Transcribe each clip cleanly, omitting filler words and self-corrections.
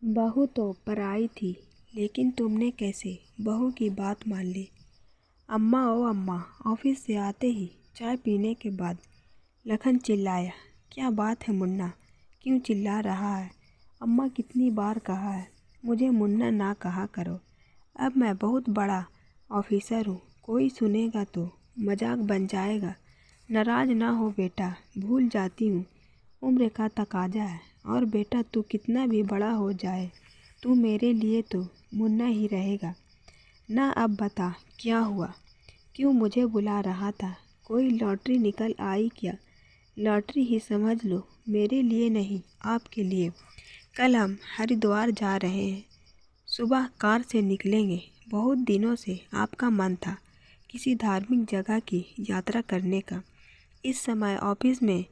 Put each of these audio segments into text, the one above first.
बहू तो पराई थी, लेकिन तुमने कैसे बहू की बात मान ली। अम्मा ओ अम्मा। ऑफिस से आते ही चाय पीने के बाद लखन चिल्लाया, क्या बात है मुन्ना, क्यों चिल्ला रहा है। अम्मा कितनी बार कहा है मुझे मुन्ना ना कहा करो। अब मैं बहुत बड़ा ऑफिसर हूँ, कोई सुनेगा तो मजाक बन जाएगा। नाराज ना हो बेटा, भूल जाती हूँ, उम्र का तकाजा है। और बेटा तू कितना भी बड़ा हो जाए, तू मेरे लिए तो मुन्ना ही रहेगा ना। अब बता क्या हुआ, क्यों मुझे बुला रहा था, कोई लॉटरी निकल आई क्या। लॉटरी ही समझ लो, मेरे लिए नहीं आपके लिए। कल हम हरिद्वार जा रहे हैं, सुबह कार से निकलेंगे। बहुत दिनों से आपका मन था किसी धार्मिक जगह की यात्रा करने का। इस समय ऑफिस में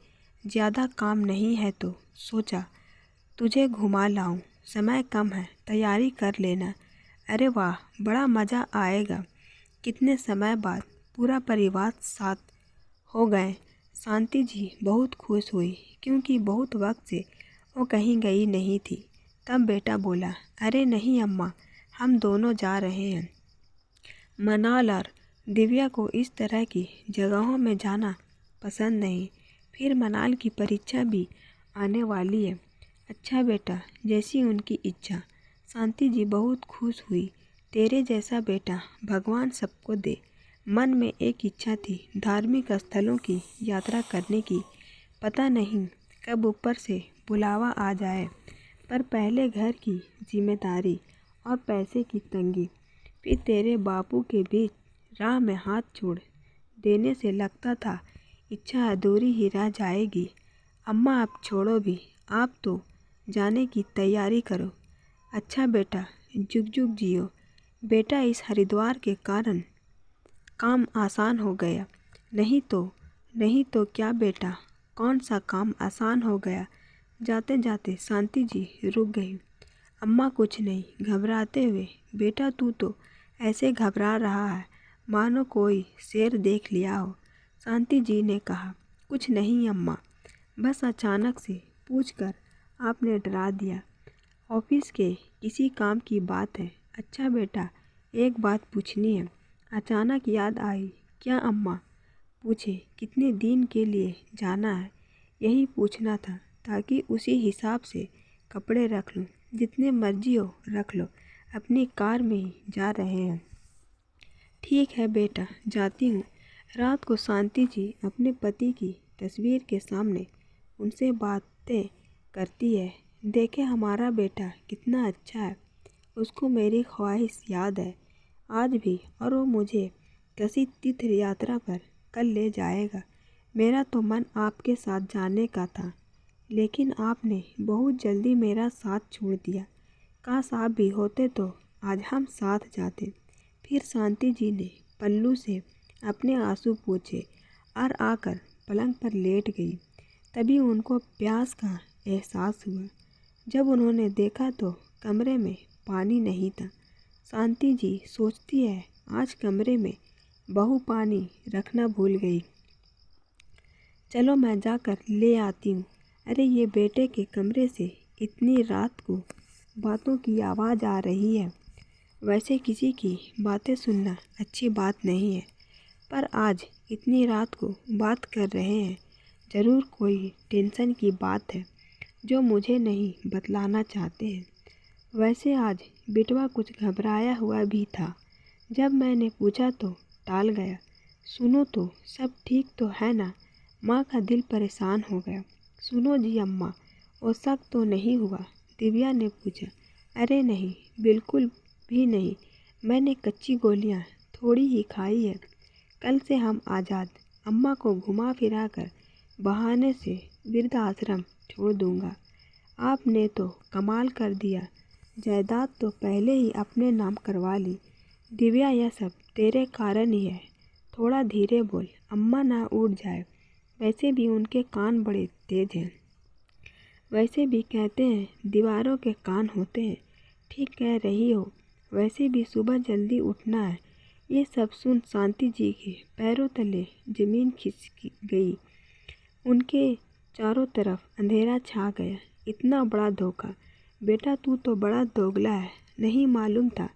ज़्यादा काम नहीं है तो सोचा तुझे घुमा लाऊं। समय कम है, तैयारी कर लेना। अरे वाह, बड़ा मज़ा आएगा। कितने समय बाद पूरा परिवार साथ हो गए। शांति जी बहुत खुश हुई, क्योंकि बहुत वक्त से वो कहीं गई नहीं थी। तब बेटा बोला, अरे नहीं अम्मा, हम दोनों जा रहे हैं। मनाल और दिव्या को इस तरह की जगहों में जाना पसंद नहीं। फिर मनाल की परीक्षा भी आने वाली है। अच्छा बेटा, जैसी उनकी इच्छा। शांति जी बहुत खुश हुई। तेरे जैसा बेटा भगवान सबको दे। मन में एक इच्छा थी, धार्मिक स्थलों की यात्रा करने की। पता नहीं कब ऊपर से बुलावा आ जाए, पर पहले घर की जिम्मेदारी और पैसे की तंगी, फिर तेरे बापू के बीच राह में हाथ छोड़ देने से लगता था इच्छा अधूरी ही रह जाएगी। अम्मा अब छोड़ो भी, आप तो जाने की तैयारी करो। अच्छा बेटा, जुग जुग जियो। बेटा इस हरिद्वार के कारण काम आसान हो गया। नहीं तो क्या बेटा, कौन सा काम आसान हो गया। जाते जाते शांति जी रुक गई। अम्मा कुछ नहीं, घबराते हुए। बेटा तू तो ऐसे घबरा रहा है मानो कोई शेर देख लिया हो। शांति जी ने कहा, कुछ नहीं अम्मा, बस अचानक से पूछकर आपने डरा दिया। ऑफिस के किसी काम की बात है। अच्छा बेटा, एक बात पूछनी है। अचानक याद आई। क्या अम्मा। पूछे, कितने दिन के लिए जाना है। यही पूछना था, ताकि उसी हिसाब से कपड़े रख लूँ। जितने मर्जी हो रख लो, अपनी कार में ही जा रहे हैं। ठीक है बेटा, जाती हूँ। रात को शांति जी अपने पति की तस्वीर के सामने उनसे बातें करती है। देखे हमारा बेटा कितना अच्छा है, उसको मेरी ख्वाहिश याद है आज भी, और वो मुझे किसी तीर्थ यात्रा पर कल ले जाएगा। मेरा तो मन आपके साथ जाने का था, लेकिन आपने बहुत जल्दी मेरा साथ छोड़ दिया। काश आप भी होते तो आज हम साथ जाते। फिर शांति जी ने पल्लू से अपने आंसू पोंछे और आकर पलंग पर लेट गई। तभी उनको प्यास का एहसास हुआ। जब उन्होंने देखा तो कमरे में पानी नहीं था। शांति जी सोचती है, आज कमरे में बहू पानी रखना भूल गई। चलो मैं जाकर ले आती हूँ। अरे ये बेटे के कमरे से इतनी रात को बातों की आवाज़ आ रही है। वैसे किसी की बातें सुनना अच्छी बात नहीं है, पर आज इतनी रात को बात कर रहे हैं। ज़रूर कोई टेंशन की बात है जो मुझे नहीं बतलाना चाहते हैं। वैसे आज बिटवा कुछ घबराया हुआ भी था। जब मैंने पूछा तो टाल गया। सुनो तो, सब ठीक तो है ना। माँ का दिल परेशान हो गया। सुनो जी अम्मा, वो शक तो नहीं हुआ। दिव्या ने पूछा। अरे नहीं, बिल्कुल भी नहीं। मैंने कच्ची गोलियाँ थोड़ी ही खाई है। कल से हम आज़ाद। अम्मा को घुमा फिरा कर बहाने से वृद्धाश्रम छोड़ दूंगा। आपने तो कमाल कर दिया, जायदाद तो पहले ही अपने नाम करवा ली। दिव्या, यह सब तेरे कारण ही है। थोड़ा धीरे बोल, अम्मा ना उठ जाए। वैसे भी उनके कान बड़े तेज हैं। वैसे भी कहते हैं दीवारों के कान होते हैं। ठीक कह रही हो। वैसे भी सुबह जल्दी उठना है। ये सब सुन शांति जी के पैरों तले जमीन खिसक गई। उनके चारों तरफ अंधेरा छा गया। इतना बड़ा धोखा बेटा तू तो बड़ा दोगला है, नहीं मालूम था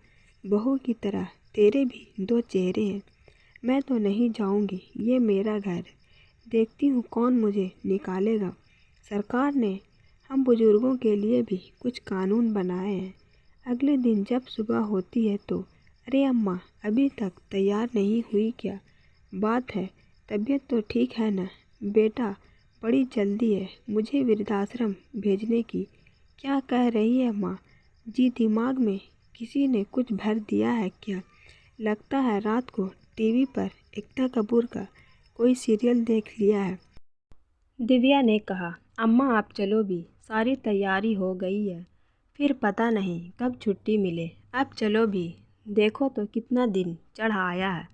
बहू की तरह तेरे भी दो चेहरे हैं। मैं तो नहीं जाऊंगी, ये मेरा घर है, देखती हूँ कौन मुझे निकालेगा। सरकार ने हम बुजुर्गों के लिए भी कुछ कानून बनाए हैं। अगले दिन जब सुबह होती है तो अरे अम्मा अभी तक तैयार नहीं हुई क्या बात है, तबीयत तो ठीक है ना? बेटा बड़ी जल्दी है मुझे वृद्धाश्रम भेजने की। क्या कह रही है माँ जी? दिमाग में किसी ने कुछ भर दिया है क्या? लगता है रात को टीवी पर एकता कपूर का कोई सीरियल देख लिया है। दिव्या ने कहा, अम्मा आप चलो भी, सारी तैयारी हो गई है, फिर पता नहीं कब छुट्टी मिले। अब चलो भी, देखो तो कितना दिन चढ़ आया है।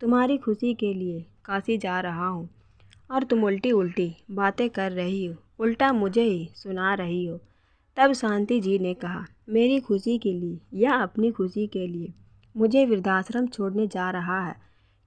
तुम्हारी खुशी के लिए काशी जा रहा हूँ और तुम उल्टी उल्टी बातें कर रही हो, उल्टा मुझे ही सुना रही हो। तब शांति जी ने कहा, मेरी खुशी के लिए या अपनी खुशी के लिए मुझे वृद्धाश्रम छोड़ने जा रहा है।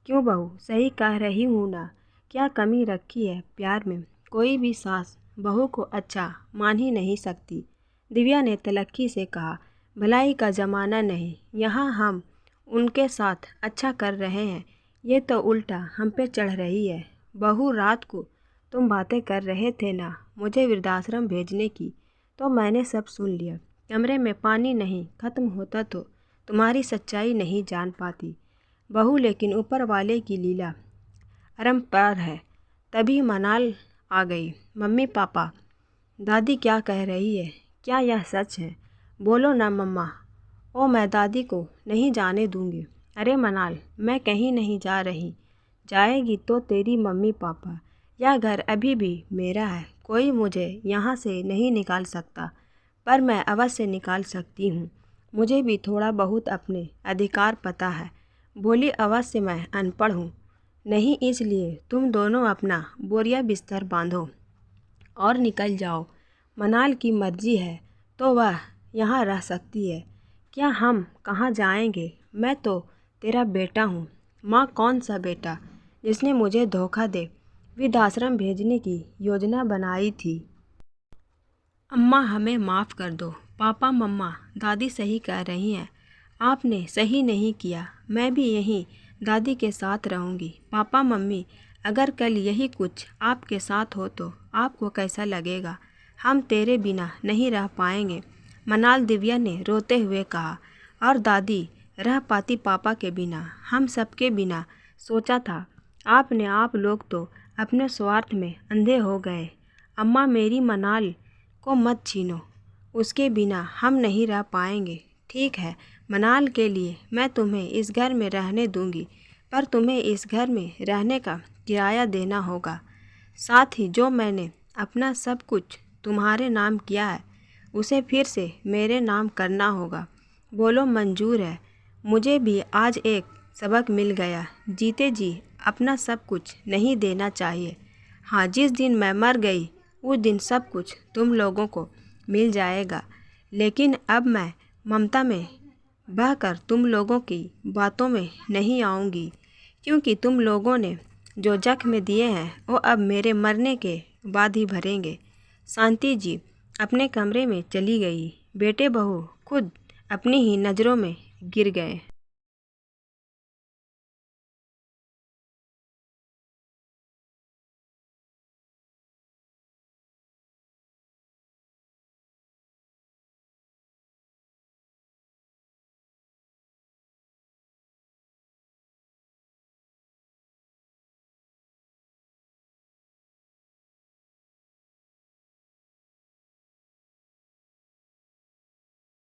क्यों बहू, सही कह रही हूँ ना? क्या कमी रखी है प्यार में? कोई भी सास बहू को अच्छा मान ही नहीं सकती। दिव्या ने तलख्खी से कहा, भलाई का ज़माना नहीं, यहाँ हम उनके साथ अच्छा कर रहे हैं, ये तो उल्टा हम पे चढ़ रही है। बहू रात को तुम बातें कर रहे थे ना मुझे वृद्धाश्रम भेजने की, तो मैंने सब सुन लिया। कमरे में पानी नहीं ख़त्म होता तो तुम्हारी सच्चाई नहीं जान पाती बहू, लेकिन ऊपर वाले की लीला अपरंपार है। तभी मनाल आ गई। मम्मी पापा दादी क्या कह रही है? क्या यह सच है? बोलो ना मम्मा। ओ मैं दादी को नहीं जाने दूंगी। अरे मनाल मैं कहीं नहीं जा रही, जाएगी तो तेरी मम्मी पापा। यह घर अभी भी मेरा है, कोई मुझे यहाँ से नहीं निकाल सकता, पर मैं अवश्य निकाल सकती हूँ। मुझे भी थोड़ा बहुत अपने अधिकार पता है। बोली, अवश्य मैं अनपढ़ हूँ नहीं, इसलिए तुम दोनों अपना बोरिया बिस्तर बांधो और निकल जाओ। मनाल की मर्जी है तो वह यहाँ रह सकती है, क्या हम कहाँ जाएंगे? मैं तो तेरा बेटा हूँ। माँ, कौन सा बेटा जिसने मुझे धोखा दे वृद्धाश्रम भेजने की योजना बनाई थी? अम्मा हमें माफ़ कर दो। पापा मम्मा दादी सही कह रही हैं, आपने सही नहीं किया। मैं भी यहीं दादी के साथ रहूँगी। पापा मम्मी अगर कल यही कुछ आपके साथ हो तो आपको कैसा लगेगा? हम तेरे बिना नहीं रह पाएंगे, मनाल दिव्या ने रोते हुए कहा। और दादी रह पाती पापा के बिना, हम सबके बिना। सोचा था आपने, आप लोग तो अपने स्वार्थ में अंधे हो गए। अम्मा मेरी मनाल को मत छीनो, उसके बिना हम नहीं रह पाएंगे। ठीक है, मनाल के लिए मैं तुम्हें इस घर में रहने दूंगी, पर तुम्हें इस घर में रहने का किराया देना होगा। साथ ही जो मैंने अपना सब कुछ तुम्हारे नाम किया है उसे फिर से मेरे नाम करना होगा। बोलो मंजूर है? मुझे भी आज एक सबक मिल गया, जीते जी अपना सब कुछ नहीं देना चाहिए। हाँ, जिस दिन मैं मर गई उस दिन सब कुछ तुम लोगों को मिल जाएगा, लेकिन अब मैं ममता में बहकर तुम लोगों की बातों में नहीं आऊँगी, क्योंकि तुम लोगों ने जो जख्म दिए हैं वो अब मेरे मरने के बाद ही भरेंगे। शांति जी अपने कमरे में चली गई। बेटे बहू खुद अपनी ही नज़रों में गिर गए।